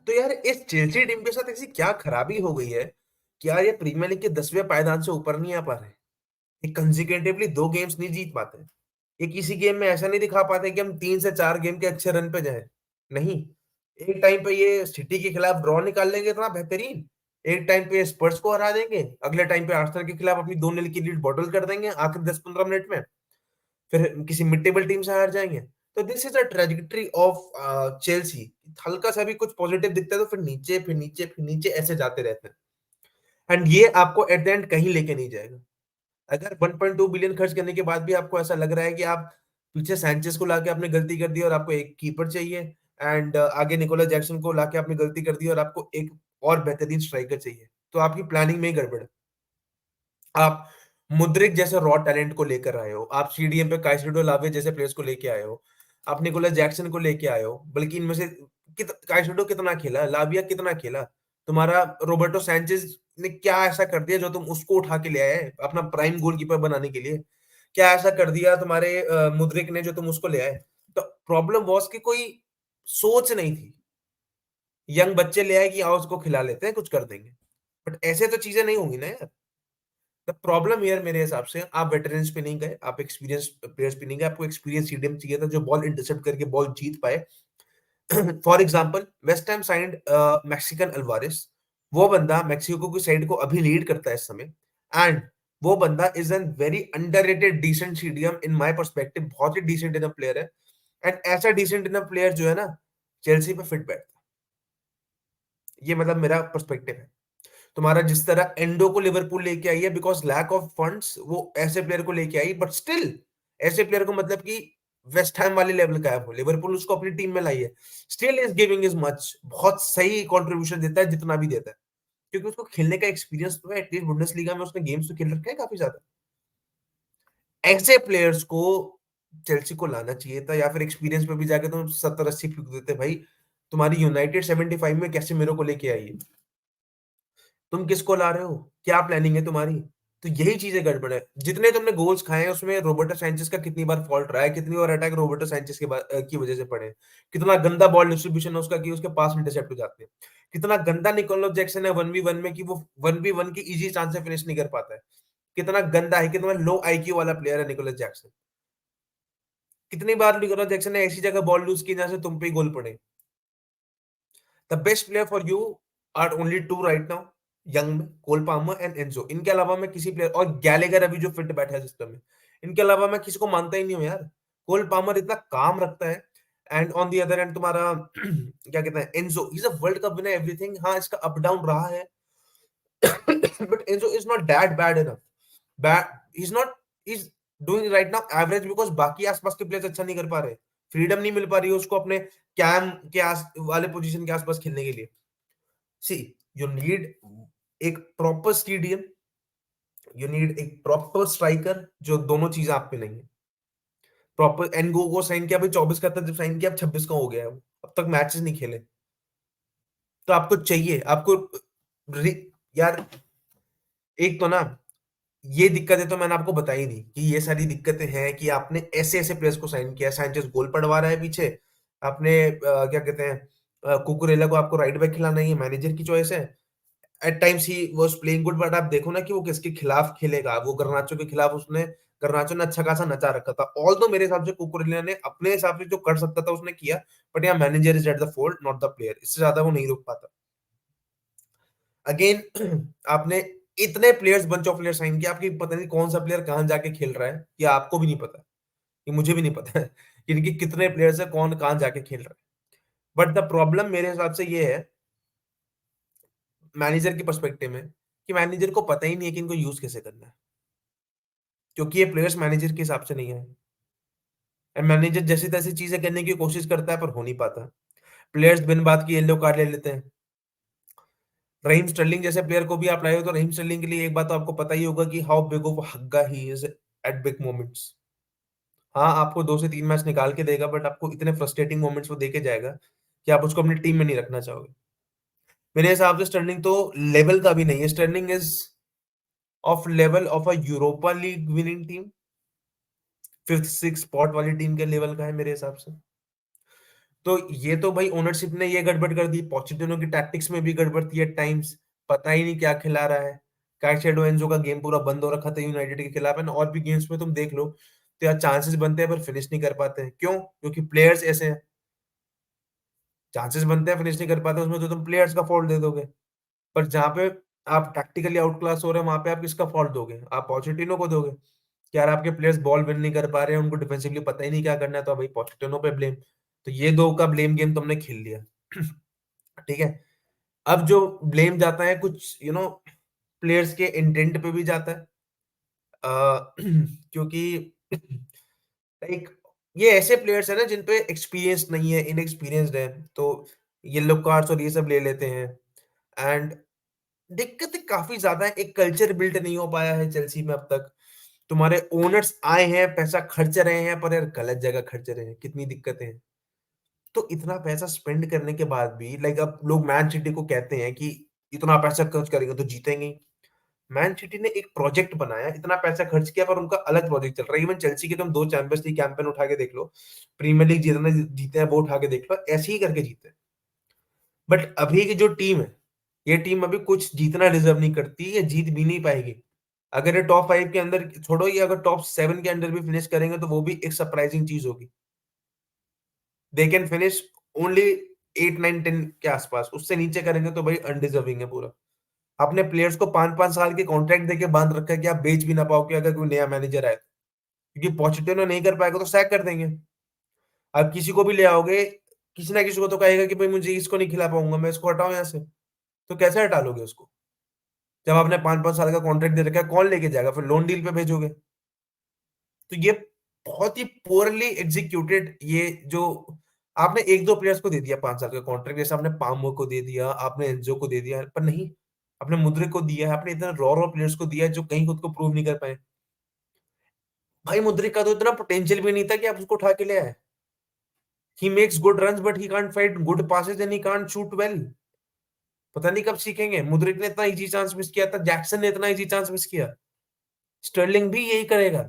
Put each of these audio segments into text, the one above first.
तो यार इस चेल्सी टीम के साथ ऐसी क्या खराबी हो गई है कि यार ये प्रीमियर लीग के 10वें पायदान से ऊपर नहीं आ पा रहे, ये कंसिक्यूटिवली 2 गेम्स नहीं जीत पाते, ये किसी गेम में ऐसा नहीं दिखा पाते कि हम 3 से 4 गेम के अच्छे रन पे जाए। नहीं, एक टाइम पे ये सिटी के खिलाफ ड्रॉ निकाल लेंगे इतना बेहतरीन, एक टाइम पे स्पर्स को हरा देंगे, अगले टाइम पे आर्सेनल के खिलाफ अपनी 2-0 की लीड बॉटल कर देंगे आखिर 10-15 मिनट में, फिर किसी मिड टेबल टीम से हार जाएंगे। तो this is a trajectory of Chelsea. हल्का सा भी कुछ पॉजिटिव दिखता है तो फिर नीचे फिर नीचे फिर नीचे ऐसे जाते रहते हैं, एंड ये आपको एट द एंड कहीं लेके नहीं जाएगा। अगर 1.2 बिलियन खर्च करने के बाद भी आपको ऐसा लग रहा है कि आप पीछे सैंचेज को लाके आपने गलती कर दी और आपको एक कीपर चाहिए, एंड आगे निकोलस जैक्सन को लाके आपने गलती कर दी और आपको एक और बेहतरीन स्ट्राइकर चाहिए, तो आपकी प्लानिंग में ही गड़बड़ है। आप मुद्रिक जैसे रॉ टैलेंट को लेकर आए हो, आप सीडीएम पे काइसेडो लावे जैसे प्लेयर्स को लेके आए हो, आप निकोलस जैक्सन को लेके आए हो, बल्कि इनमें से काइसेडो कितना खेला, लाविया कितना खेला, तुम्हारा रोबर्टो सैंचेज ने क्या ऐसा कर दिया जो तुम उसको उठा के ले आए अपना प्राइम गोलकीपर बनाने के लिए? क्या ऐसा कर दिया तुम्हारे मुद्रिक ने जो तुम उसको ले आए? तो प्रॉब्लम वॉज कि कोई सोच नहीं थी, यंग बच्चे ले आए कि आओ उसको खिला लेते हैं कुछ कर देंगे, बट ऐसे तो चीजें नहीं होंगी ना यार। द प्रॉब्लम हियर मेरे हिसाब से आप वेटरन्स पे नहीं गए, आप एक्सपीरियंस प्लेयर्स पे नहीं गए, आपको एक्सपीरियंस सीडीएम चाहिए था जो बॉल इंटरसेप्ट करके बॉल जीत पाए। For example West Ham signed Mexican Alvarez, वो बंदा मेक्सिको की साइड को अभी लीड करता है इस समय, एंड वो बंदा is an very underrated decent CDM in my perspective, बहुत ही डिसेंट इनफ प्लेयर है, एंड ऐसा डिसेंट इनफ प्लेयर जो है ना चेल्सी पे फिट बैठता है। ये मतलब मेरा पर्सपेक्टिव है। तुम्हारा जिस तरह एंडो को लिवरपूल लेके आई है बिकॉज लैक ऑफ फंड्स, वो ऐसे प्लेयर को लेके आई, बट स्टिल ऐसे प्लेयर को मतलब कि वेस्ट हैम वाले लेवल का है वो, लिवरपूल उसको अपनी टीम में लाई है, still is giving is much, बहुत सही कंट्रीब्यूशन देता है जितना भी देता है, क्योंकि उसको खेलने का एक्सपीरियंस तो है, एटलीस्ट बुंडेसलीगा में उसने गेम्स तो खेल रखे हैं काफी ज्यादा। ऐसे प्लेयर्स को चेल्सी को लाना चाहिए था, या फिर एक्सपीरियंस पे भी जाके तुम 70-80 फेंक देते भाई। तुम्हारी यूनाइटेड 75 में कैसे मेरे को लेके आई है, तुम किसको ला रहे हो, क्या प्लानिंग है तुम्हारी? तो यही चीजें गड़बड़ है। जितने तुमने गोल्स खाए हैं उसमें रोबर्टो सैंचेज का कितनी बार फॉल्ट रहा है, कितनी बार अटैक रोबर्टो सैंचेज की वजह से पड़े, कितना गंदा बॉल डिस्ट्रीब्यूशन है उसका कि उसके पास इंटरसेप्ट हो जाते हैं, कितना गंदा निकोलो जैक्सन है 1v1 में कि वो 1v1 की इजी चांस से फिनिश नहीं कर पाता है, कितना गंदा है, कितना लो आईक्यू वाला प्लेयर है निकोलस जैक्सन। कितनी बार निकोलस जैक्सन ने ऐसी जगह बॉल लूज की जहां से तुम पे ही गोल पड़े। The best player for you are only two right now, young में कोल पामर एंड एंजो, इनके अलावा मैं किसी प्लेयर, और गैलेगर अभी जो फिट बैठा है सिस्टम में, इनके अलावा मैं किसी को मानता ही नहीं हूँ यार। कोल पामर इतना काम रखता है, and on the other and तुम्हारा क्या कहते हैं, Enzo is a world cup winner everything, हाँ इसका अप डाउन रहा है, but Enzo is not that bad enough, bad is not, is doing right now average, because बाकी आसपास के प्लेयर्स अच्छा नहीं कर पा रहे, फ्रीडम नहीं मिल पा रही है उसको अपने कैम के आस वाले पोजीशन के आसपास खेलने के लिए। सी, यू नीड एक प्रॉपर स्टेडियम, यू नीड एक प्रॉपर स्ट्राइकर, जो दोनों चीजें आप पे नहीं है। प्रॉपर एनगो को साइन किया भाई 24 का था जब साइन किया, अब 26 का हो गया है वो, अब तक मैचेस नहीं खेले। तो आपको चाहिए, आपको यार एक तो ना ये दिक्कतें तो मैंने आपको बताई नहीं कि ये सारी दिक्कतें हैं कि आपने ऐसे ऐसे प्लेयर्स को साइन किया, सैंचेज गोल पड़वा रहा है पीछे, आपने क्या कहते हैं कुकुरेला को आपको राइट बैक खिलाना, ये मैनेजर की चॉइस है। At times he was playing good, but आप देखो ना कि वो किसके खिलाफ खेलेगा, वो गर्नाचो के खिलाफ उसने, गर्नाचो ने अच्छा खासा नचा रखा था, ऑल तो मेरे हिसाब से कुकुरेला ने अपने हिसाब से जो कर सकता था उसने किया, बट यहाँ manager is at the fault not the player, इससे ज्यादा वो नहीं रोक पाता। अगेन आपने इतने players, bunch of players sign किया, आपकी पता नहीं कौन सा प्लेयर कहां जाके खेल रहा है, ये आपको भी नहीं पता, ये मुझे भी नहीं पता है कि इनके कितने प्लेयर्स है, कौन कहां जाके खेल रहा है। बट द प्रॉब्लम मेरे हिसाब से ये है मैनेजर के पर्सपेक्टिव में, कि मैनेजर को पता ही नहीं है कि इनको यूज कैसे करना है, क्योंकि ये प्लेयर्स मैनेजर के हिसाब से नहीं है, एंड मैनेजर जैसी तैसी चीजें करने की कोशिश करता है पर हो नहीं पाता। प्लेयर्स बिन बात की येलो कार्ड ले लेते हैं। रहीम स्टर्लिंग जैसे प्लेयर को भी आप लाए हो, तो रहीम स्टर्लिंग के लिए एक बात तो आपको पता ही होगा कि हाउ बिग ऑफ हग्गा he is at big moments. हाँ, आपको 2 से 3 मैच निकाल के देगा, बट आपको इतने फ्रस्ट्रेटिंग मोमेंट्स वो देके जाएगा कि आप उसको अपनी टीम में नहीं रखना चाहोगे। मेरे हिसाब से स्टर्लिंग तो लेवल का भी नहीं है, Stirling is of level of a Europa league winning team, 5th 6th spot वाली टीम के लेवल का है मेरे हिसाब से। तो ये तो भाई ओनरशिप ने ये गड़बड़ कर दी, पोचेटिनो की टैक्टिक्स में भी गड़बड़ थी एट टाइम्स, पता ही नहीं क्या खिला रहा है। काइसेडो एंजो का गेम पूरा बंद हो रखा था यूनाइटेड के खिलाफ है ना, और भी गेम्स में तुम देख लो तो यार चांसेस बनते हैं पर फिनिश नहीं कर पाते हैं, क्यों? क्योंकि प्लेयर्स ऐसे हैं। चांसेस बनते हैं फिनिश नहीं कर पाते, उसमें तो तुम प्लेयर्स का फॉल्ट दे दोगे। पर जहां पे आप टैक्टिकली आउट क्लास हो रहे हैं, वहां पे आप किसका फॉल्ट दोगे? आप पोचेटिनो को दोगे कि यार आपके प्लेयर्स बॉल विन नहीं कर पा रहे हैं, उनको डिफेंसिवली पता ही नहीं क्या करना है, तो भाई पोचेटिनो पे ब्लेम। तो ये दो का ब्लेम गेम तुमने खेल लिया। ठीक है। अब जो ब्लेम जाता है कुछ प्लेयर्स के इंटेंट पे भी जाता है। क्योंकि लाइक ये ऐसे प्लेयर्स है ना जिन पे एक्सपीरियंस नहीं है, इनएक्सपीरियंस्ड है, तो येलो कार्ड्स और ये सब ले लेते हैं। एंड दिक्कत काफी ज्यादा है, एक कल्चर बिल्ड नहीं हो पाया है चेल्सी में अब तक। तुम्हारे ओनर्स आए हैं, पैसा खर्च रहे हैं, पर यार गलत जगह खर्च रहे हैं, कितनी दिक्कतें हैं। तो इतना पैसा स्पेंड करने के बाद भी लाइक अब लोग मैन सिटी को कहते हैं कि इतना पैसा खर्च करेंगे तो जीतेंगे ही। मैन सिटी ने एक प्रोजेक्ट बनाया, इतना पैसा खर्च किया, पर उनका अलग प्रोजेक्ट चल रहा है। इवन चेल्सी के तुम दो चैंपियंस लीग कैंपेन उठा के देख लो, प्रीमियर लीग जितने जीते हैं वो उठा के देख लो, ऐसे ही करके जीते हैं। बट अभी की जो टीम है, ये टीम अभी कुछ जीतना डिजर्व नहीं करती, ये जीत भी नहीं पाएगी। अगर ये टॉप 5 के अंदर छोड़ो, ये अगर टॉप 7 के अंदर भी फिनिश करेंगे तो वो भी एक सरप्राइजिंग चीज होगी। दे कैन फिनिश ओनली 8 9 10 के आसपास, उससे नीचे करेंगे तो भाई अनडिजर्विंग है पूरा। अपने प्लेयर्स को 5 5 साल के कॉन्ट्रैक्ट देके बांध रखा है कि आप बेच भी ना पाओ कि अगर कोई नया मैनेजर आए, क्योंकि पोचेटिनो नहीं कर पाएगा तो सैक कर देंगे। आप किसी को भी ले आओगे, किसी ना किसी को तो कहेगा कि भाई मुझे इसको नहीं खिला पाऊंगा, मैं इसको हटाऊं यहाँ से। तो कैसे हटा लोगे उसको? जब आपने 5 5 साल का कॉन्ट्रैक्ट दे रखा है, कौन लेके जाएगा? फिर लोन डील पे भेजोगे। तो ये बहुत ही पुअरली एग्जीक्यूटेड, ये जो आपने एक दो प्लेयर्स को दे दिया 5 साल का कॉन्ट्रैक्ट, जैसे आपने पामो को दे दिया, आपने एंजो को दे दिया, पर नहीं, आपने मुद्रिक को दिया है, आपने इतने रॉ प्लेयर्स को दिया है जो कहीं खुद को प्रूव नहीं कर पाए। भाई मुद्रिक का तो इतना पोटेंशियल भी नहीं था कि आप उसको उठा के ले आए। He makes good runs but he can't fight good passes and he can't shoot well. पता नहीं कब सीखेंगे। मुद्रिक ने इतना इजी चांस मिस किया था, जैक्सन ने इतना इजी चांस मिस किया, स्टर्लिंग भी यही करेगा,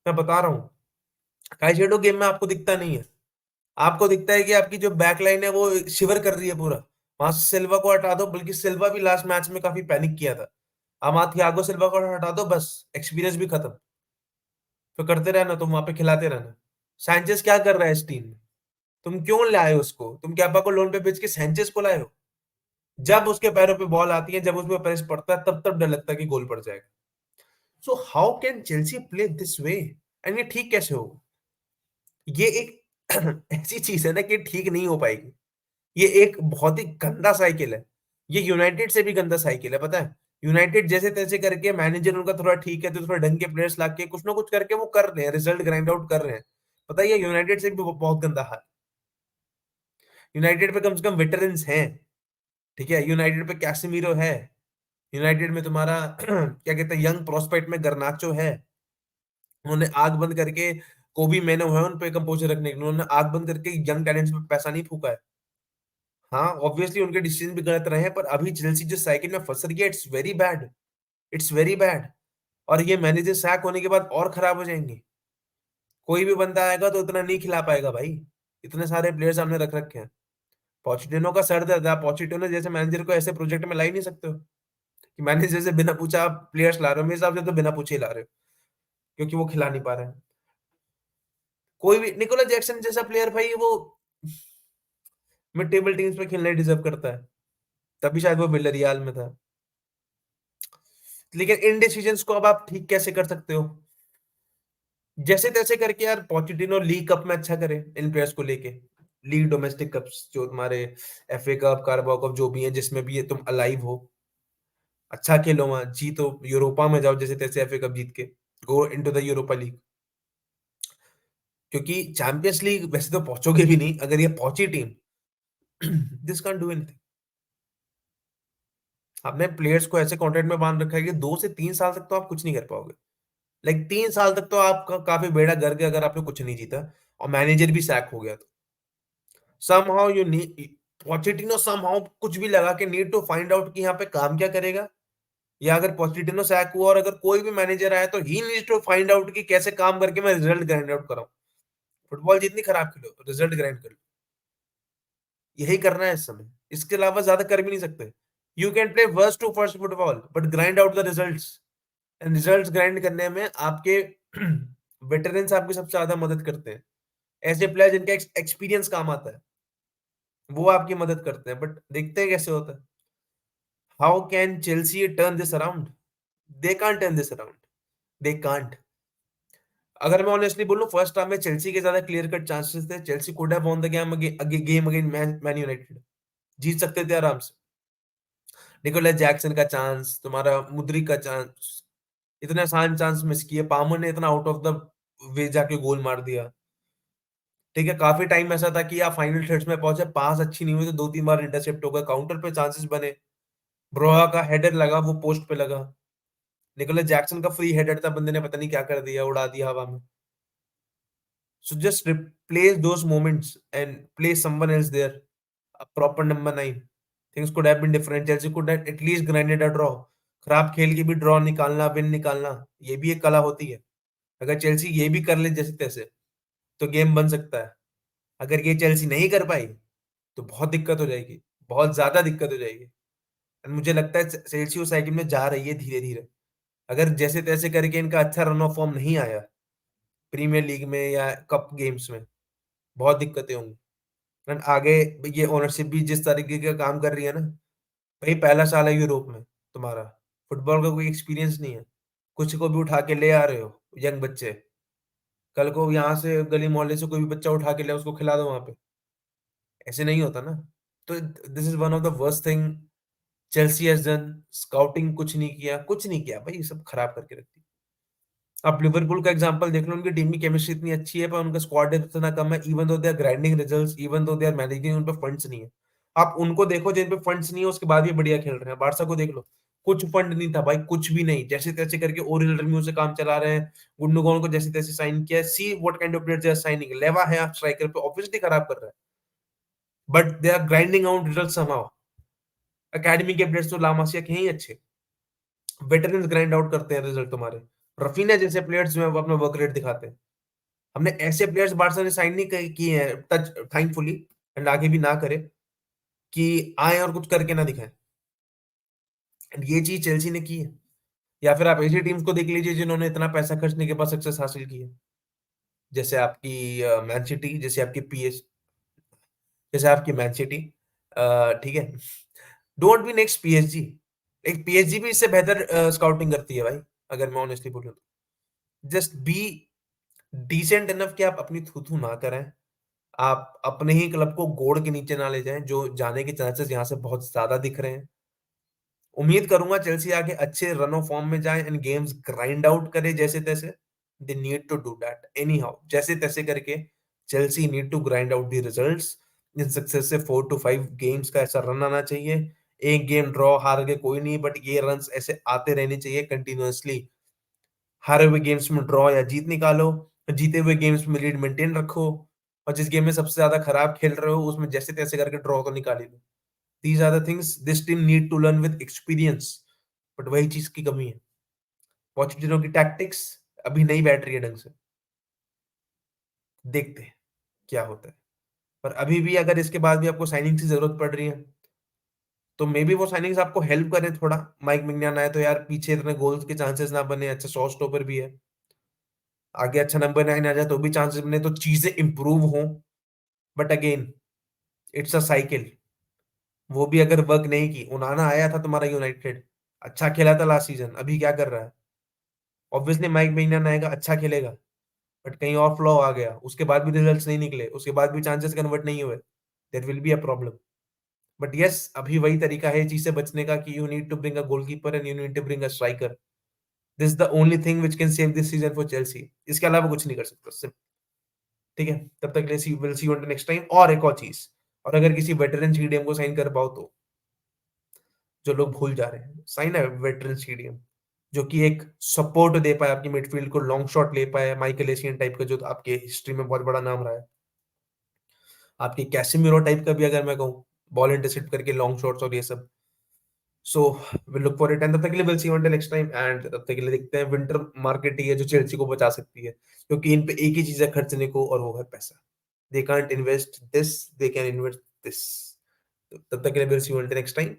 मैं बता रहा हूँ। काइसेडो गेम में आपको दिखता नहीं है, आपको दिखता है कि आपकी जो बैक लाइन है वो शिवर कर रही है पूरा। वहां से सिल्वा को हटा दो, बल्कि सिल्वा भी लास्ट मैच में काफी पैनिक किया था। अब थियागो सिल्वा को हटा दो, बस एक्सपीरियंस भी खत्म। तो करते रहना, तुम वहां पे खिलाते रहना। सैंचेज क्या कर रहा है इस टीम में? तुम क्यों लाए उसको? तुम कैपा को लोन पे बेच के सैंचेज को लाए हो। जब उसके पैरों पे बॉल आती है, जब उसमें प्रेस पड़ता है, तब तब डर लगता है कि गोल पड़ जाएगा। So how can Chelsea play this way? And ये ठीक कैसे हो? ये एक ऐसी चीज है ना कि ठीक नहीं हो पाएगी। ये एक बहुत ही गंदा साइकिल है। ये यूनाइटेड से भी गंदा साइकिल है, पता है। यूनाइटेड जैसे तैसे करके मैनेजर उनका थोड़ा ठीक है, तो थोड़ा ढंग के प्लेयर्स लाके कुछ ना कुछ करके वो कर रहे हैं, रिजल्ट ग्राइंड आउट कर रहे हैं। पता है, ये यूनाइटेड से भी बहुत गंदा हाल। यूनाइटेड पे कम से कम वेटरन्स हैं। ठीक है, यूनाइटेड पे कैसेमीरो है। यूनाइटेड में तुम्हारा क्या कहते हैं, यंग प्रोस्पेक्ट में गर्नाचो है। उन्होंने आग बंद करके, कोबी मैनो है उन पे कंपोजर रखने के लिए, उन्होंने आग बंद करके यंग टैलेंट्स पे पैसा नहीं फूका है। हाँ, ऑब्वियसली उनके डिसीजन भी गलत रहे हैं, पर अभी चेल्सी जिस साइकिल में फंस रही है, it's very bad, it's very bad. और ये मैनेजर सैक होने के बाद और खराब हो जाएंगे। कोई भी बंदा आएगा तो इतना नहीं खिला पाएगा भाई, इतने सारे प्लेयर्स हमने रख रखे हैं। पोचेटिनो का सर दर्द है, पोचेटिनो जैसे मैनेजर को ऐसे प्रोजेक्ट में ला ही नहीं सकते हो कि मैनेजर से बिना पूछा आप प्लेयर्स ला रहे हो। मेरे हिसाब से तो बिना पूछे ही ला रहे हो, क्योंकि वो खिला नहीं पा रहे हैं। कोई भी निकोलस जैक्सन जैसा प्लेयर भाई, वो मिड टेबल टीम्स पे खेलना डिजर्व करता है, तभी शायद वो विल्लारियल में था। लेकिन इन डिसीजंस को अब आप ठीक कैसे कर सकते हो? जैसे तैसे करके यार पोचेटिनो लीग कप में अच्छा करे इन प्लेयर्स को लेके। लीग डोमेस्टिक कप्स जो तुम्हारे एफए कप, कारबाओ कप, जो भी है जिसमें भी ये तुम अलाइव हो, अच्छा खेलो, वहां जीतो, यूरोपा में जाओ जैसे तैसे एफए कप जीत के, go into the Europa league. क्योंकि चैंपियंस लीग वैसे तो पहुंचोगे भी नहीं, अगर ये पहुंची team, this can't do anything. आपने प्लेयर्स को ऐसे कॉन्ट्रैक्ट में बांध रखा है कि 2 से 3 साल तक तो आप कुछ नहीं कर पाओगे। लाइक 3 साल तक तो आपका काफी बेड़ा गर्क है अगर आपने कुछ नहीं जीता और मैनेजर भी सैक हो गया तो। Somehow you need, Pochettino somehow कुछ भी लगा के नीड टू फाइंड आउट कि यहाँ पे काम क्या करेगा। या अगर पोचेटिनो सैक हुआ और अगर कोई भी मैनेजर आया तो ही नीड टू फाइंड आउट कि कैसे काम करके मैं रिजल्ट ग्राइंड आउट कराऊं। फुटबॉल जितनी खराब खेलो, रिजल्ट ग्राइंड कर लो, यही करना है इस समय। इसके अलावा ज्यादा कर भी नहीं सकते। You can play worst to first football but grind out the results, and results grind करने में आपके वेटरन्स आपकी सबसे ज्यादा मदद करते हैं। ऐसे प्लेयर जिनका एक्सपीरियंस काम आता है, वो आपकी मदद करते हैं। बट देखते हैं कैसे होता है। How can Chelsea turn this around? They can't turn this around, they can't. अगर मैं ऑनेस्टली बोलूं, फर्स्ट हाफ में चेल्सी के ज्यादा क्लियर कट चांसेस थे। Chelsea could have won the game again Man United, जीत सकते थे आराम से। निकोलस जैक्सन का चांस, तुम्हारा मुद्रिक का चांस, इतने आसान चांस मिस किए। पामर ने इतना आउट ऑफ द वे जाके गोल मार दिया। ठीक है, काफी टाइम ऐसा था कि आप फाइनल थर्ड्स में पहुंचे, पास अच्छी नहीं हुई तो 2-3 बार इंटरसेप्ट हो गया, काउंटर पे चांसेस बने। ब्रोहा का हेडर लगा, वो पोस्ट पे लगा। निकोलस जैक्सन का फ्री हेडर था, बंदे ने पता नहीं क्या कर दिया, उड़ा दिया हवा में। So just replace those moments and play someone else there. A proper number 9. Things could have been different. Chelsea could have at least grinded a draw. खराब खेल के भी ड्रॉ निकालना, विन निकालना, ये भी एक कला होती है। अगर चेल्सी ये भी कर ले जैसे तैसे, तो गेम बन सकता है। अगर ये चेल्सी नहीं कर पाई, तो बहुत दिक्कत हो जाएगी, बहुत ज्यादा दिक्कत हो जाएगी। And मुझे लगता है चेल्सी उस साइकिल में जा रही है धीरे धीरे। अगर जैसे तैसे करके इनका अच्छा रन ऑफ फॉर्म नहीं आया प्रीमियर लीग में या कप गेम्स में, बहुत दिक्कतें होंगी। एंड आगे ये ओनरशिप भी जिस तरीके का काम कर रही है ना, भाई पहला साल है यूरोप में तुम्हारा, फुटबॉल का कोई एक्सपीरियंस नहीं है, कुछ को भी उठा के ले आ रहे हो यंग बच्चे, कल को यहाँ से गली मोहल्ले से कोई भी बच्चा उठा के ले उसको खिला दो वहां पे, ऐसे नहीं होता ना। तो this is one of the worst thing Chelsea has done. Scouting कुछ नहीं किया, कुछ नहीं किया भाई, ये सब खराब करके रखती। आप लिवरपूल का एग्जांपल देख लो, उनकी टीम की केमिस्ट्री इतनी अच्छी है पर उनका स्क्वाड डेप्थ इतना कम है, even though they are grinding results, even though they are managing, उन पे फंड्स नहीं है। आप उनको देखो जिन पे फंड्स नहीं है, उसके बाद भी बढ़िया खेल रहे हैं। बारसा को देख लो, कुछ फंड नहीं था भाई, कुछ भी नहीं, जैसे तैसे करके ओरियल रिव्यू से काम चला रहे हैं। गुंडोगन को जैसे तैसे साइन किया, see what kind of players they are signing. लेवा है आप स्ट्राइकर पे, ऑब्वियसली खराब कर रहा है, but they are grinding out result somehow. Academy के प्लेयर्स तो लामासिया के ही अच्छे, वेटरन्स ग्राइंड आउट करते हैं रिजल्ट तुम्हारे। रफीना जैसे प्लेयर्स जो है वो अपना वर्क रेट दिखाते हैं। हमने ऐसे प्लेयर्स बारसा ने साइन नहीं किए हैं, टच थैंकफुली, एंड आगे भी ना करे कि आए और कुछ करके ना दिखाएं। एंड ये चीज चेल्सी ने की है। या फिर आप ऐसी टीम्स को देख लीजिए जिन्होंने इतना पैसा खर्चने के बाद सक्सेस हासिल की है, जैसे आपकी मैन सिटी, जैसे आपकी पीएस, जैसे आपकी मैन सिटी। ठीक है, डोंट बी नेक्स्ट पीएसजी। एक पीएसजी भी इससे बेहतर स्काउटिंग करती है भाई, अगर मैं ऑनेस्टली बोलूं तो। जस्ट बी डिसेंट इनफ कि आप अपनी थू थू ना करें, आप अपने ही क्लब को गोड़ के नीचे ना ले जाएं, जो जाने के चांसेस यहाँ से बहुत ज्यादा दिख रहे हैं। उम्मीद करूंगा चेल्सी आगे अच्छे रन ऑफ फॉर्म में जाए एंड गेम्स ग्राइंड आउट करे जैसे तैसे। They need to do that anyhow, जैसे तैसे करके Chelsea need to grind out the results in successive 4 to 5 games का ऐसा रन आना चाहिए। एक गेम ड्रॉ हार गए कोई नहीं, बट ये रन ऐसे आते रहने चाहिए कंटिन्यूअसली। हारे हुए गेम्स में ड्रॉ या जीत निकालो, जीते हुए गेम्स में लीड मेंटेन रखो, और जिस गेम में सबसे ज्यादा खराब खेल रहे हो उसमें जैसे तैसे करके ड्रॉ तो निकाल ही लो। These are the things this team need to learn with experience, but वही चीज की कमी है। पोचेटिनो की टैक्टिक्स अभी नहीं बैठ रही है ढंग से, देखते हैं क्या होता है। पर अभी भी अगर इसके बाद भी आपको साइनिंग की जरूरत पड़ रही है, तो मे बी वो साइनिंग्स आपको हेल्प करें थोड़ा। माइक मिगनान आए तो यार पीछे इतने गोल्स के चांसेस ना बने, अच्छा शॉट स्टॉपर भी है, आगे अच्छा नंबर 9 आ जाए तो भी चांसेस बने, तो चीजें इंप्रूव हों। But again it's a cycle, वो भी अगर वर्क नहीं की। उनाना आया था तुम्हारा यूनाइटेड, अच्छा खेला था लास्ट सीजन, अभी क्या कर रहा है? ऑब्वियसली माइक मेignan आएगा, अच्छा खेलेगा, बट कहीं और फ्लॉ आ गया, उसके बाद भी रिजल्ट्स नहीं निकले, उसके बाद भी चांसेस कन्वर्ट नहीं हुए, there will be a problem. But yes, अभी वही तरीका है चीज से बचने का कि you need to bring a goalkeeper and you need to bring a striker. This is the only thing which can save this season for Chelsea, इसके अलावा कुछ नहीं कर सकते। ठीक है, तब तक के लिए will see you next time. और एक और चीज, और अगर किसी वेटरन सीडीएम को साइन कर पाओ तो, जो लोग भूल जा रहे हैं, साइन है वेटरन स्टेडियम, जो कि एक सपोर्ट दे पाए आपकी मिडफील्ड को, लॉन्ग शॉट ले पाए, माइकल एशियन टाइप का जो आपके हिस्ट्री में बहुत बड़ा नाम रहा है, आपके कैसेमिरो टाइप का भी, अगर मैं कहूँ, बॉल इंटरसेप्ट करके लॉन्ग शॉट्स और ये सब। So will look for it and तब तक के लिए will see you until next time and तब तक के लिए देखते हैं विंटर मार्केट ही है जो चेल्सी को बचा सकती है क्योंकि इन पे एक ही चीज है खर्चने को और वो है पैसा। They can't invest this, they can invest this. तब तक के लिए will see you until next time.